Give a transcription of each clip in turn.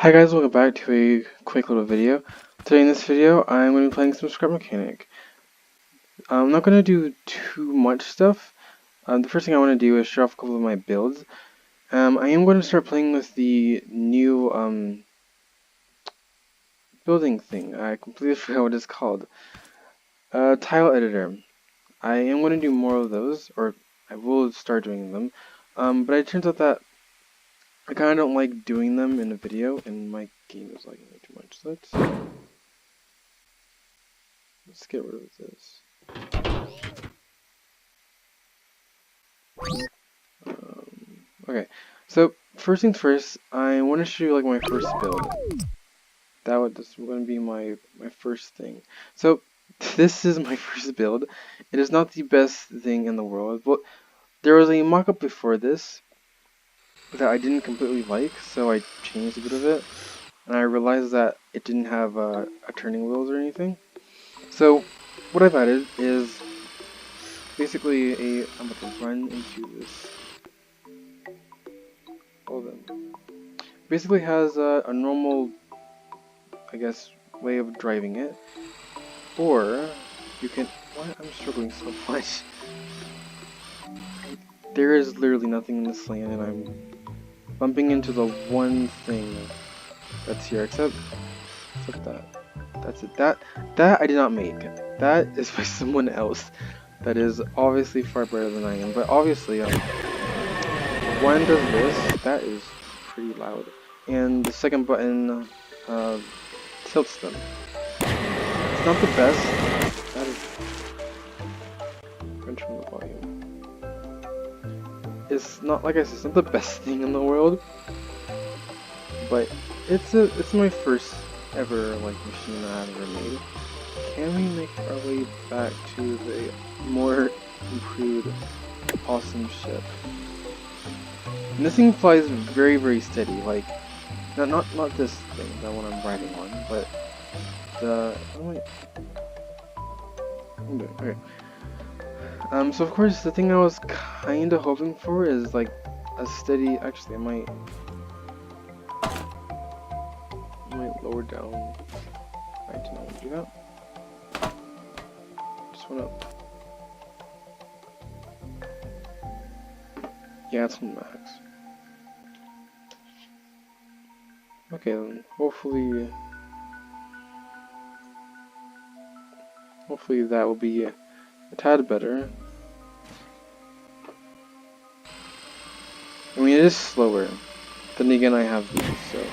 Hi guys, welcome back to a quick little video. Today in this video, I'm going to be playing some Scrap Mechanic. I'm not going to do too much stuff. The first thing I want to do is show off a couple of my builds. I am going to start playing with the new building thing. I completely forgot what it's called. Tile editor. I am going to do more of those, or I will start doing them. But it turns out that I kind of don't like doing them in a video, and my game is lagging way too much. So let's get rid of this. Okay, so first things first, I want to show you like my first build. This is going to be my first thing. So this is my first build. It is not the best thing in the world, but there was a mock-up before this that I didn't completely like, so I changed a bit of it, and I realized that it didn't have a turning wheels or anything. So what I've added is basically I'm about to run into this. Hold on. Basically has a normal, I guess, way of driving it, or you can. Why I'm struggling so much? There is literally nothing in this land, and I'm bumping into the one thing that's here, except that. That's it. That I did not make. That is by someone else. That is obviously far better than I am. But obviously, one does this. That is pretty loud, and the second button tilts them. It's not the best. That is. Control the volume. It's not, like I said, it's not the best thing in the world, but it's my first ever like machine that I've ever made. Can we make our way back to the more improved awesome ship? And this thing flies very, very steady. Like not this thing, that one I'm riding on, but the okay. So of course the thing I was kinda hoping for is like a steady. Actually, I might lower down. I do not want to do that. Just wanna. Yeah, it's on max. Okay, then hopefully that will be a tad better. I mean, it is slower. Then again, I have these, so.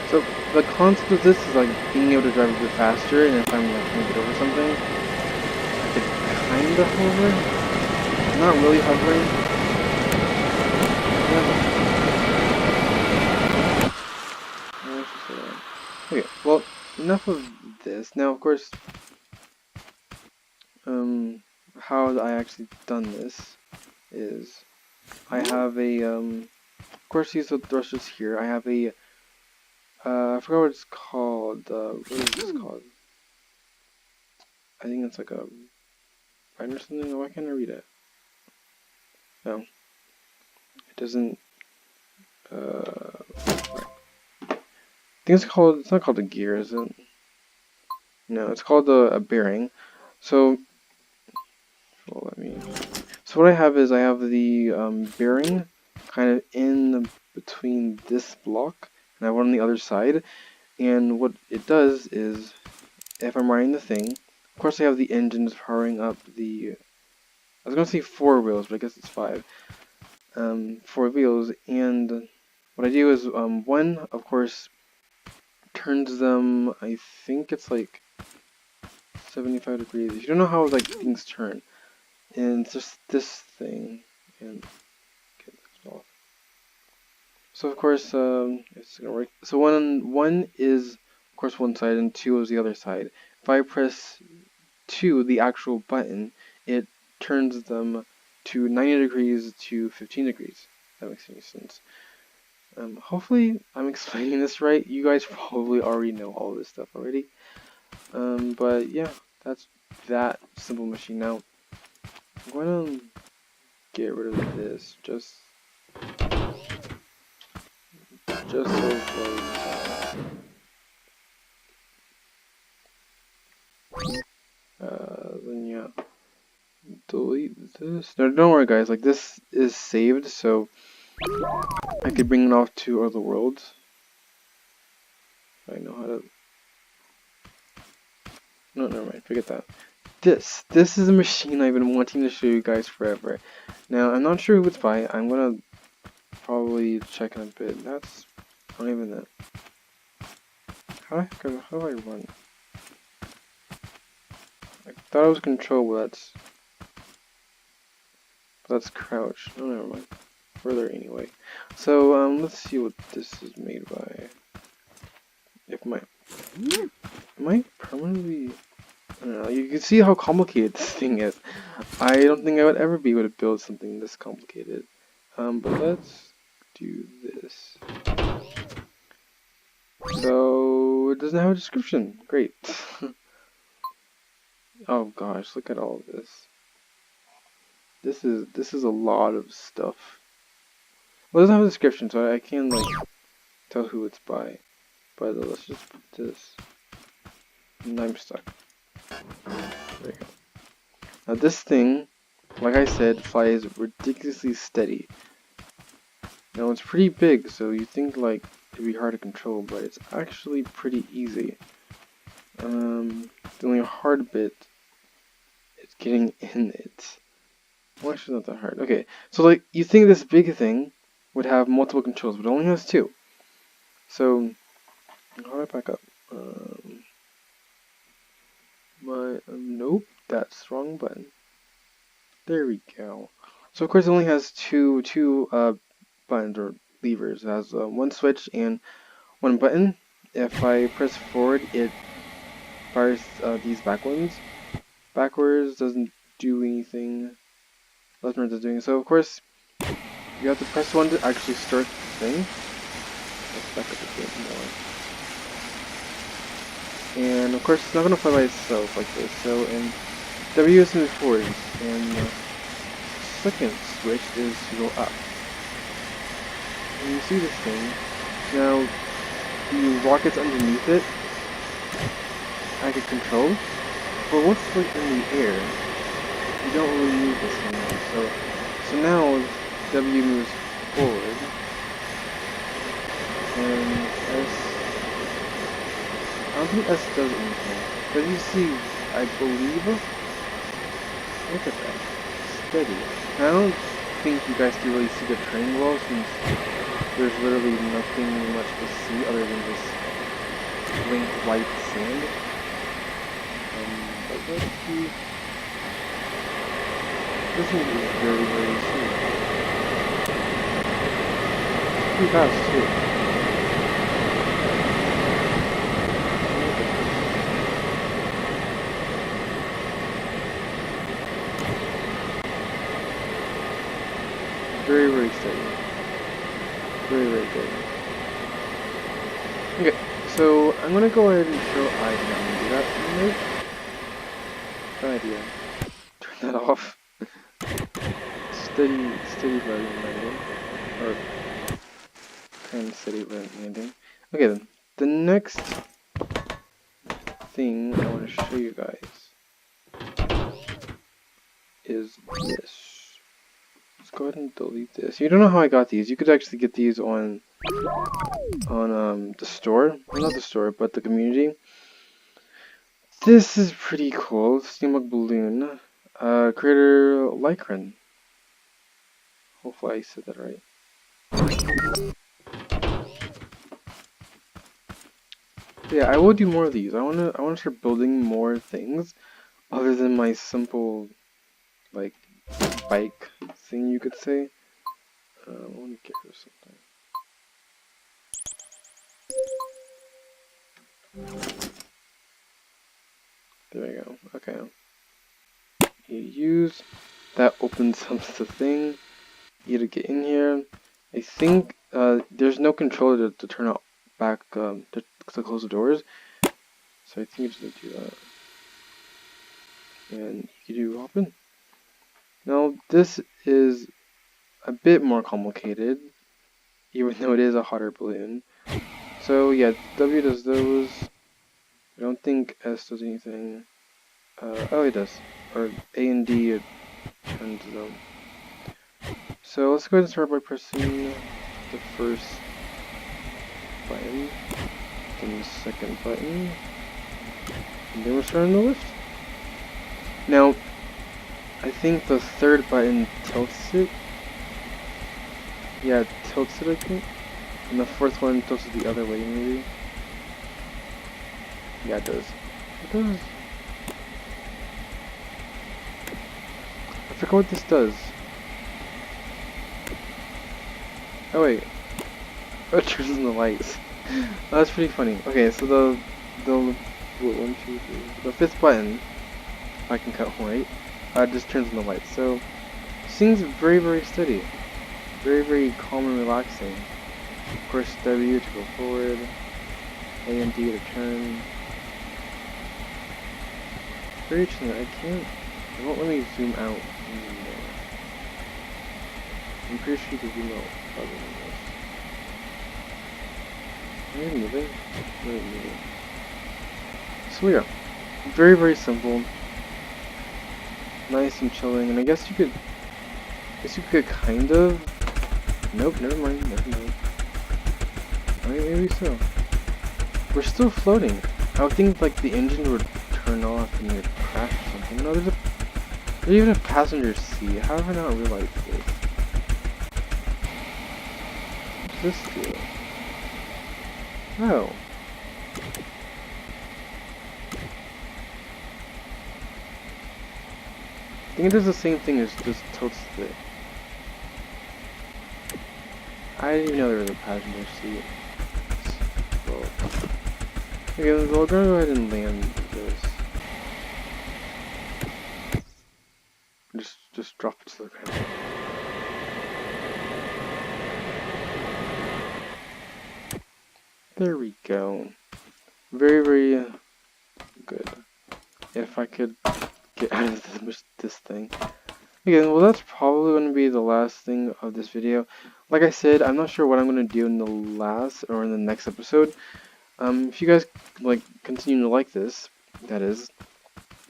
So the concept of this is like being able to drive a bit faster, and if I'm like trying to get over something, I could kinda hover. Not really hovering. Okay, well, enough of this. Now, of course, how I actually done this is I have a, of course, these are the thrusters here. I have a, I forgot what it's called. What is this called? I think it's like a bind or something. Why can't I read it? No, it doesn't. I think it's called. It's not called a gear, is it? No, it's called a bearing. So, So what I have is I have the bearing kind of in between this block, and I have one on the other side. And what it does is, if I'm riding the thing, of course I have the engines powering up the. I was gonna say 4 wheels, but I guess it's 5. 4 wheels, and what I do is one, of course, turns them. I think it's like 75 degrees. If you don't know how like things turn, and it's just this thing, and get this off. So of course, it's gonna work. So one is of course one side, and 2 is the other side. If I press 2, the actual button, it turns them to 90 degrees to 15 degrees. If that makes any sense. Hopefully I'm explaining this right. You guys probably already know all this stuff already. But yeah, that's that simple machine. Now I'm going to get rid of this. Just just like then yeah, delete this. No, don't worry guys, like this is saved, so I could bring it off to other worlds. I know how to. No, never mind, forget that. This is a machine I've been wanting to show you guys forever. Now, I'm not sure who it's by. I'm gonna probably check in a bit. That's not even that. How do I run? I thought it was control, but that's crouch. No, never mind. Further anyway. So let's see what this is made by. If my am I permanently? I don't know. You can see how complicated this thing is. I don't think I would ever be able to build something this complicated. But let's do this. So it doesn't have a description. Great. Oh gosh, look at all of this. This is a lot of stuff. Well, it doesn't have a description, so I can't like tell who it's by. But let's just put this. And I'm stuck. There you go. Now this thing, like I said, flies ridiculously steady. Now it's pretty big, so you think like it'd be hard to control, but it's actually pretty easy. The only hard bit is getting in it. Well, actually not that hard. Okay, so like you think this big thing would have multiple controls, but it only has two. So how do I back up? Nope, that's the wrong button. There we go. So of course it only has two buttons or levers. It has one switch and one button. If I press forward, it fires these back ones. Backwards doesn't do anything. Leftward is doing it. So of course you have to press one to actually start the thing. Let's back up a bit more. And of course it's not gonna fly by itself like this. So in W is to move forwards, and the second switch is to go up. And you see this thing. Now the rockets underneath it I could control. But once it's like in the air, you don't really need this anymore. So now W moves forward, and S. I don't think S does anything. But you see, I believe. Look at that, steady. And I don't think you guys can really see the train well, since there's literally nothing much to see other than this blank white sand. But let's see. This thing is very, very smooth. Pretty fast too. Very, very steady. Very, very good. Okay, so I'm gonna go ahead and show I can do that. Nope. Bad idea. Turn that off. Steady landing. Or kind of steady landing. Okay then. The next thing I want to show you guys is this. Let's go ahead and delete this. You don't know how I got these. You could actually get these on the store. Well, not the store, but the community. This is pretty cool. Steampunk balloon. Creator Lycran. Hopefully I said that right. But yeah, I will do more of these. I wanna start building more things other than my simple like bike thing, you could say. I want to get rid of something. There we go. Okay. You use that opens up the thing. You to get in here. I think there's no controller to turn it back to close the doors. So I think you just need to do that. And you do open. Now this is a bit more complicated. even though it is a hotter balloon. So yeah, W does those. I don't think S does anything. Oh, it does. Or A and D, it turns them. So let's go ahead and start by pressing the first button, then the second button, and then we're starting the lift. Now, I think the third button tilts it. Yeah, it tilts it, I think. And the fourth one tilts it the other way, maybe. Yeah, it does. It does. I forgot what this does. Oh wait. Oh, it turns on the lights. Oh, that's pretty funny. Okay, so the one, two, three. The fifth button, if I can count right, just turns on the lights. So this thing's very, very steady. Very, very calm and relaxing. Of course, W to go forward, A and D to turn. Very interesting. I can't. It won't let me zoom out anymore. I'm pretty sure you can zoom out other than this. Am I moving? No, I'm moving. So yeah, very, very simple. Nice and chilling, and I guess you could kind of. Nope, never mind. Alright, maybe so. We're still floating. I would think like the engine would turn off and you'd crash or something. No, there's even a passenger seat. How have I not realized this? What's this do? Oh. I think it does the same thing as just tilts it. I didn't even know there was a passenger seat. Well, okay, we'll go ahead and land this. Just drop it to the ground. There we go. Very, very good. If I could get out of this thing. Okay, well that's probably going to be the last thing of this video. Like I said, I'm not sure what I'm going to do in the last or in the next episode. If you guys continue to like this, that is,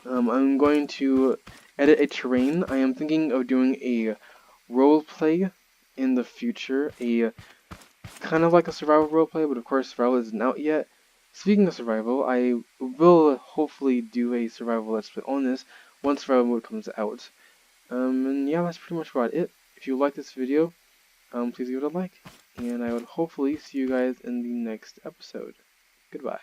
I'm going to edit a terrain. I am thinking of doing a role play in the future, a kind of like a survival role play, but of course survival isn't out yet. Speaking of survival, I will hopefully do a survival let's play on this once survival mode comes out. And yeah, that's pretty much about it. If you like this video, please give it a like, and I would hopefully see you guys in the next episode. Goodbye.